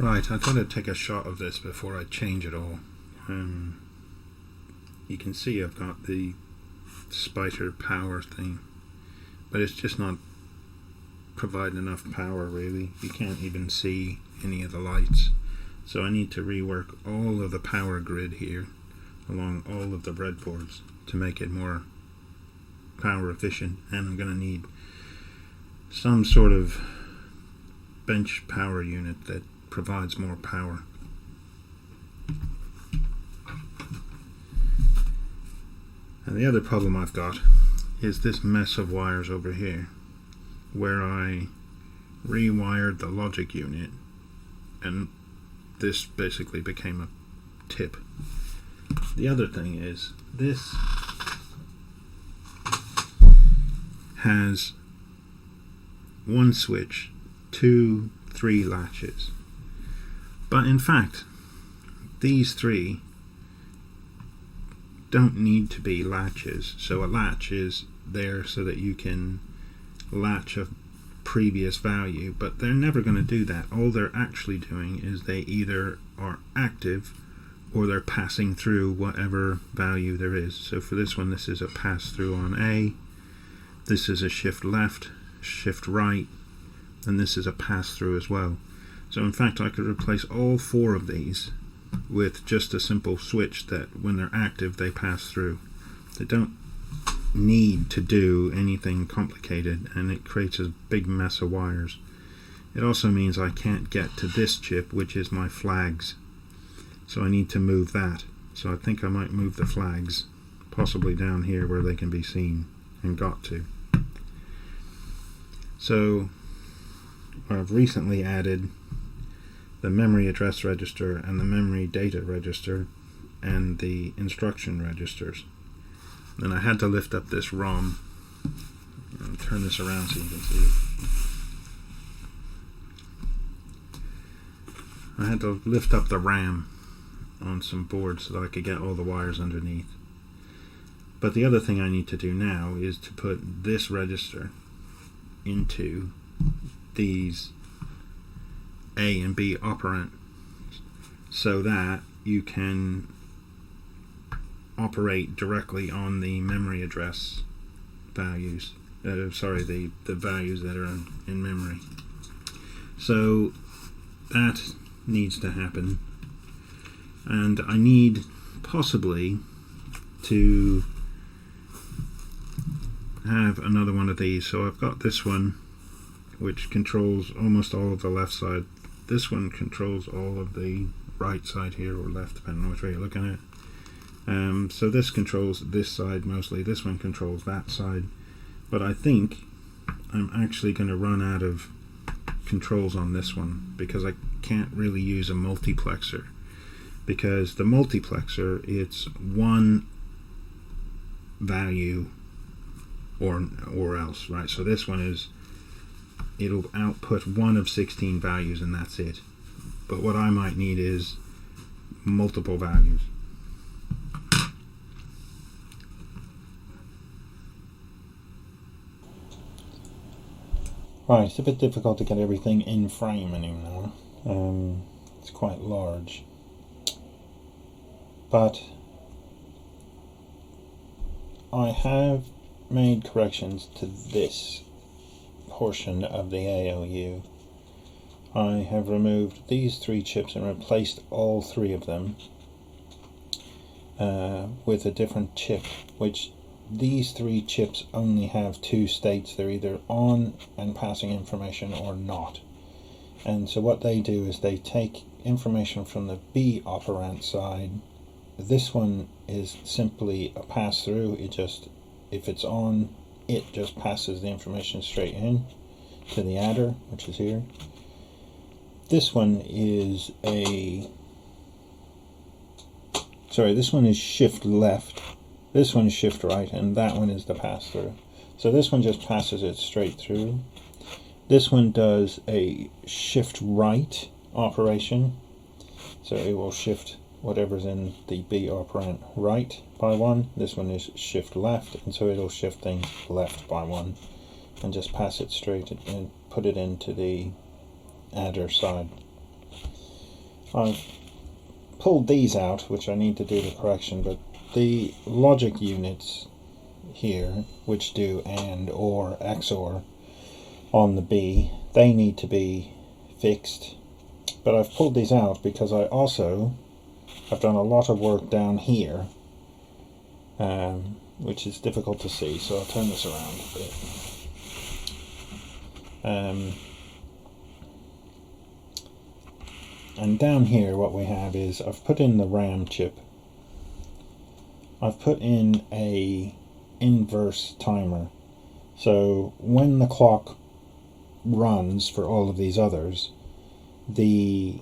Right, I thought I'd take a shot of this before I change it all. You can see I've got the spider power thing, but it's just not providing enough power really. You can't even see any of the lights. So I need to rework all of the power grid here along all of the breadboards to make it more power efficient, and I'm going to need some sort of bench power unit that provides more power. And the other problem I've got is this mess of wires over here, where I rewired the logic unit and this basically became a tip. The other thing is this has one switch, 2, 3 latches. But in fact, these 3 don't need to be latches. So a latch is there so that you can latch a previous value, but they're never going to do that. All they're actually doing is they either are active or they're passing through whatever value there is. So for this one, this is a pass through on A, this is a shift left, shift right, and this is a pass through as well. So in fact I could replace all 4 of these with just a simple switch that when they're active they pass through. They don't need to do anything complicated, and it creates a big mess of wires. It also means I can't get to this chip, which is my flags, so I need to move that. So I think I might move the flags possibly down here where they can be seen and got to. So I've recently added the memory address register and the memory data register and the instruction registers. And I had to lift up this ROM. I'll turn this around so you can see. I had to lift up the RAM on some boards so that I could get all the wires underneath. But the other thing I need to do now is to put this register into these A and B operand so that you can operate directly on the memory address values. The values that are in memory. So that needs to happen, and I need possibly to have another one of these. So I've got this one which controls almost all of the left side. This one controls all of the right side here, or left, depending on which way you're looking at. So this controls this side mostly, this one controls that side, but I think I'm actually going to run out of controls on this one because I can't really use a multiplexer, because the multiplexer, it's one value or else, right? So this one is, it'll output one of 16 values and that's it. But what I might need is multiple values. Right, it's a bit difficult to get everything in frame anymore. It's quite large. But I have made corrections to this portion of the ALU. I have removed these 3 chips and replaced all 3 of them with a different chip, which these 3 chips only have 2 states. They're either on and passing information or not. And so what they do is they take information from the B operand side. This one is simply a pass through. It just, if it's on, it just passes the information straight in to the adder, which is here. This one is this one is shift left, this one is shift right, and that one is the pass through. So this one just passes it straight through. This one does a shift right operation, so it will shift whatever's in the B operand right by 1. This one is shift left, and so it'll shift things left by 1 and just pass it straight and put it into the adder side. I've pulled these out, which I need to do the correction, but the logic units here, which do AND, OR, XOR on the B, they need to be fixed. But I've pulled these out because I've done a lot of work down here, which is difficult to see, so I'll turn this around a bit. And down here what we have is I've put in the RAM chip. I've put in a inverse timer. So when the clock runs for all of these others, the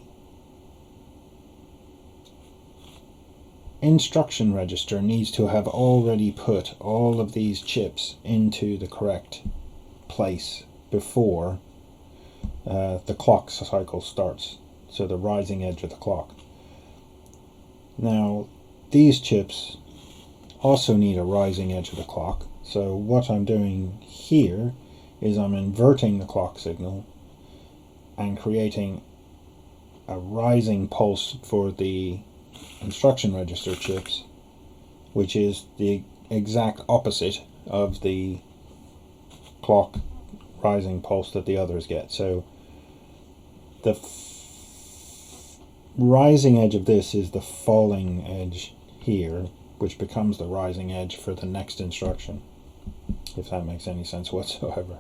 instruction register needs to have already put all of these chips into the correct place before the clock cycle starts. So the rising edge of the clock. Now these chips also need a rising edge of the clock. So what I'm doing here is I'm inverting the clock signal and creating a rising pulse for the instruction register chips, which is the exact opposite of the clock rising pulse that the others get. So the rising edge of this is the falling edge here, which becomes the rising edge for the next instruction, if that makes any sense whatsoever.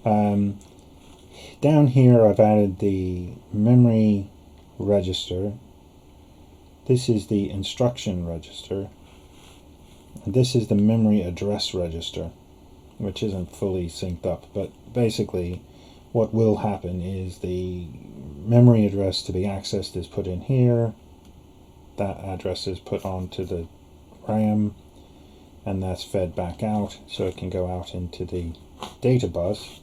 Down here I've added the memory register. This is the instruction register, and this is the memory address register, which isn't fully synced up, but basically what will happen is the memory address to be accessed is put in here, that address is put onto the RAM, and that's fed back out so it can go out into the data bus.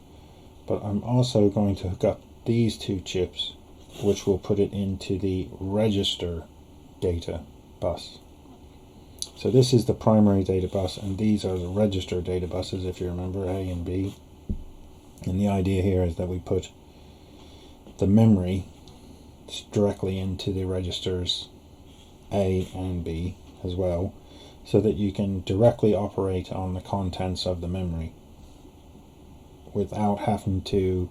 But I'm also going to hook up these two chips, which will put it into the register data bus. So this is the primary data bus, and these are the register data buses, if you remember, A and B. And the idea here is that we put the memory directly into the registers A and B as well, so that you can directly operate on the contents of the memory without having to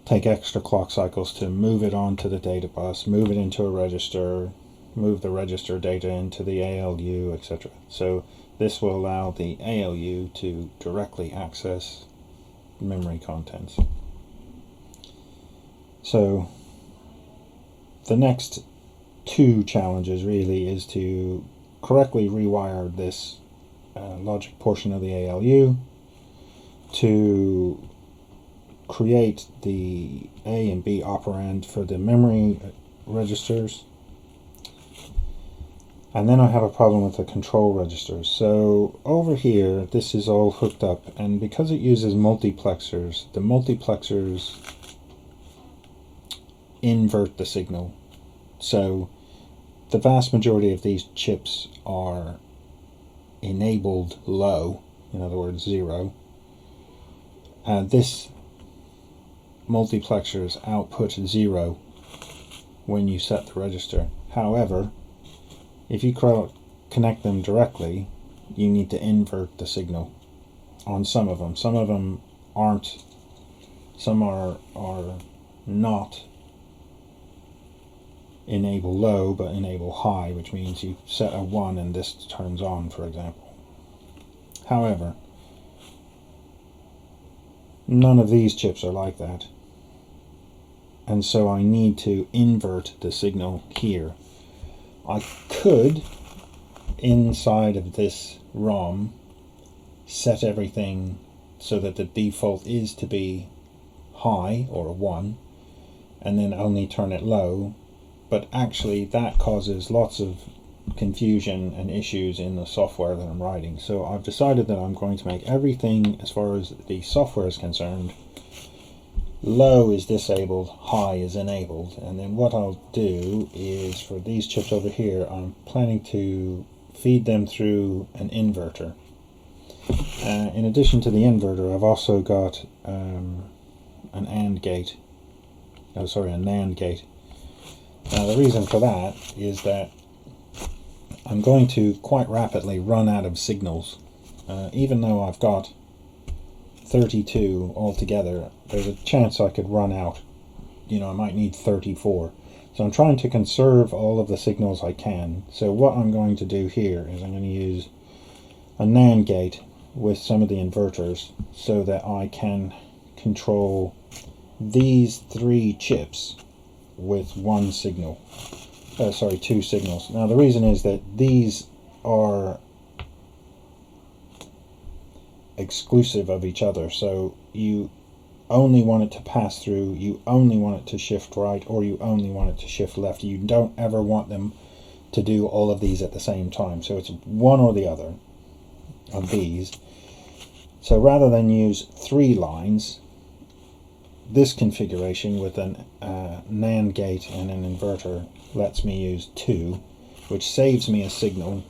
take extra clock cycles to move it onto the data bus, move it into a register, move the register data into the ALU, etc. So this will allow the ALU to directly access memory contents. So the next two challenges really is to correctly rewire this logic portion of the ALU, to create the A and B operand for the memory registers, and then I have a problem with the control registers. So over here this is all hooked up, and because it uses multiplexers, the multiplexers invert the signal. So the vast majority of these chips are enabled low, in other words 0. This multiplexers output 0 when you set the register. However, if you connect them directly, you need to invert the signal on some of them. Some of them aren't, some are not enable low but enable high, which means you set a 1 and this turns on, for example. However, none of these chips are like that, and so I need to invert the signal here. I could, inside of this ROM, set everything so that the default is to be high, or a 1, and then only turn it low, but actually that causes lots of confusion and issues in the software that I'm writing. So I've decided that I'm going to make everything, as far as the software is concerned, low is disabled, high is enabled. And then what I'll do is, for these chips over here, I'm planning to feed them through an inverter. In addition to the inverter, I've also got an AND gate, a NAND gate, Now the reason for that is that I'm going to quite rapidly run out of signals. Even though I've got 32 altogether, there's a chance I could run out. I might need 34. So I'm trying to conserve all of the signals I can. So what I'm going to do here is I'm going to use a NAND gate with some of the inverters so that I can control these 3 chips with one signal. Sorry, 2 signals. Now the reason is that these are exclusive of each other, so you only want it to pass through, you only want it to shift right, or you only want it to shift left. You don't ever want them to do all of these at the same time, so it's one or the other of these. So rather than use 3 lines, this configuration with an NAND gate and an inverter lets me use 2, which saves me a signal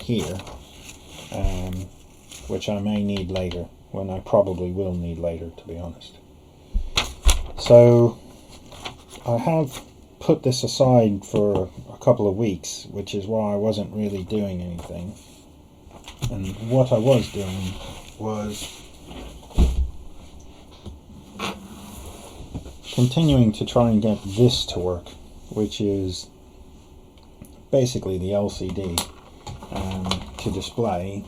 here, which I may need later, when I probably will need later, to be honest. So I have put this aside for a couple of weeks, which is why I wasn't really doing anything. And what I was doing was continuing to try and get this to work, which is basically the LCD to display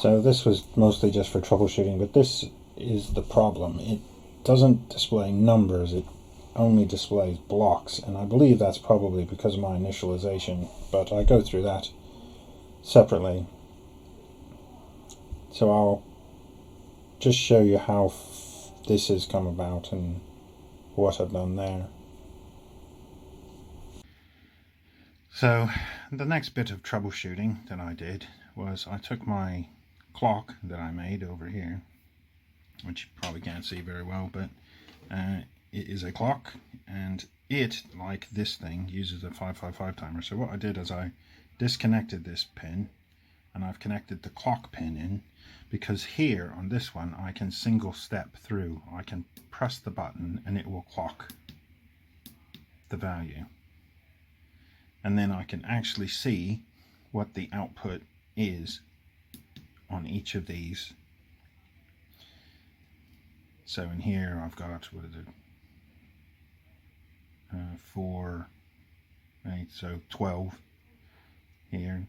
So this was mostly just for troubleshooting, but this is the problem. It doesn't display numbers, it only displays blocks, and I believe that's probably because of my initialization, but I go through that separately. So I'll just show you how this has come about and what I've done there. So the next bit of troubleshooting that I did was I took my clock that I made over here, which you probably can't see very well, but it is a clock, and it, like this thing, uses a 555 timer. So what I did is I disconnected this pin and I've connected the clock pin in, because here on this one I can single step through. I can press the button and it will clock the value, and then I can actually see what the output is on each of these. So in here I've got, what is it, 4, 8, so 12 here.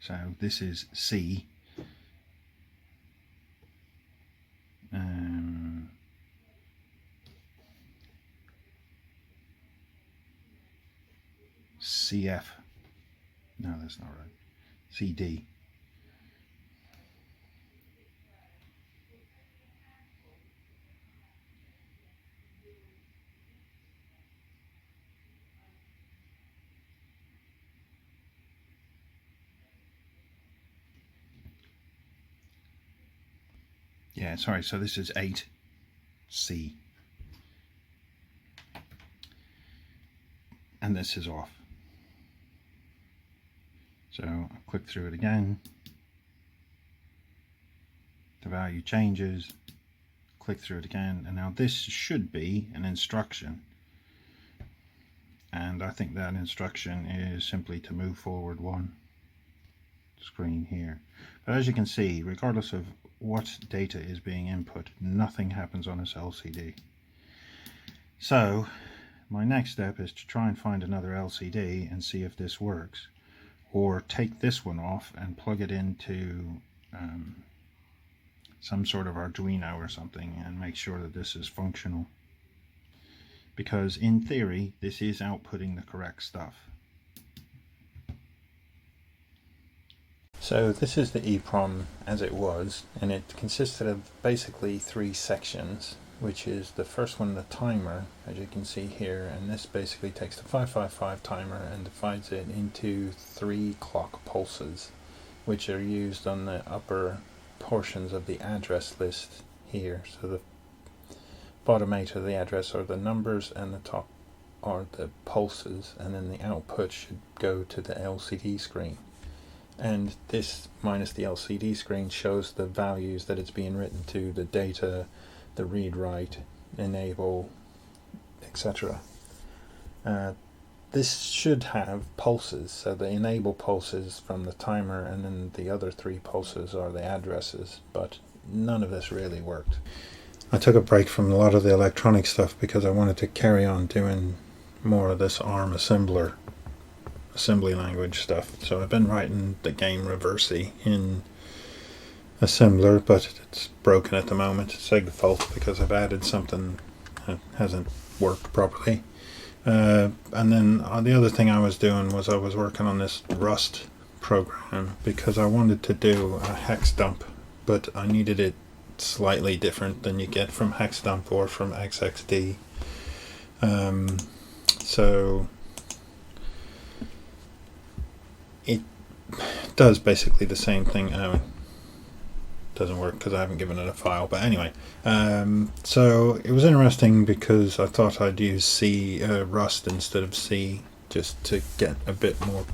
So this is C. CF. No, that's not right. CD. Yeah, sorry, so this is 8C. And this is off. So I'll click through it again. The value changes. Click through it again, and now this should be an instruction. And I think that instruction is simply to move forward one screen here. But as you can see, regardless of what data is being input, nothing happens on this LCD. So my next step is to try and find another LCD and see if this works, or take this one off and plug it into some sort of Arduino or something and make sure that this is functional, because in theory this is outputting the correct stuff. So this is the EEPROM as it was, and it consisted of basically 3 sections, which is the first one, the timer, as you can see here, and this basically takes the 555 timer and divides it into 3 clock pulses, which are used on the upper portions of the address list here. So the bottom 8 of the address are the numbers and the top are the pulses, and then the output should go to the LCD screen. And this minus the LCD screen shows the values that it's being written to, the data, the read write, enable, etc. This should have pulses, so the enable pulses from the timer, and then the other 3 pulses are the addresses, but none of this really worked. I took a break from a lot of the electronic stuff because I wanted to carry on doing more of this ARM assembly language stuff. So I've been writing the game Reversi in assembler, but it's broken at the moment. It's Seg default because I've added something that hasn't worked properly. And then the other thing I was doing was I was working on this Rust program because I wanted to do a hex dump, but I needed it slightly different than you get from hex dump or from XXD. So it does basically the same thing. It doesn't work because I haven't given it a file, but anyway, so it was interesting because I thought I'd use C Rust instead of C just to get a bit more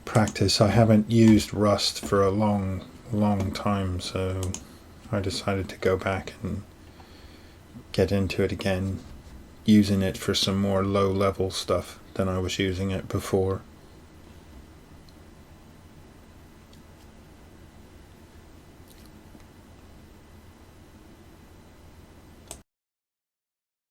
practice. I haven't used Rust for a long time, so I decided to go back and get into it again, using it for some more low level stuff than I was using it before.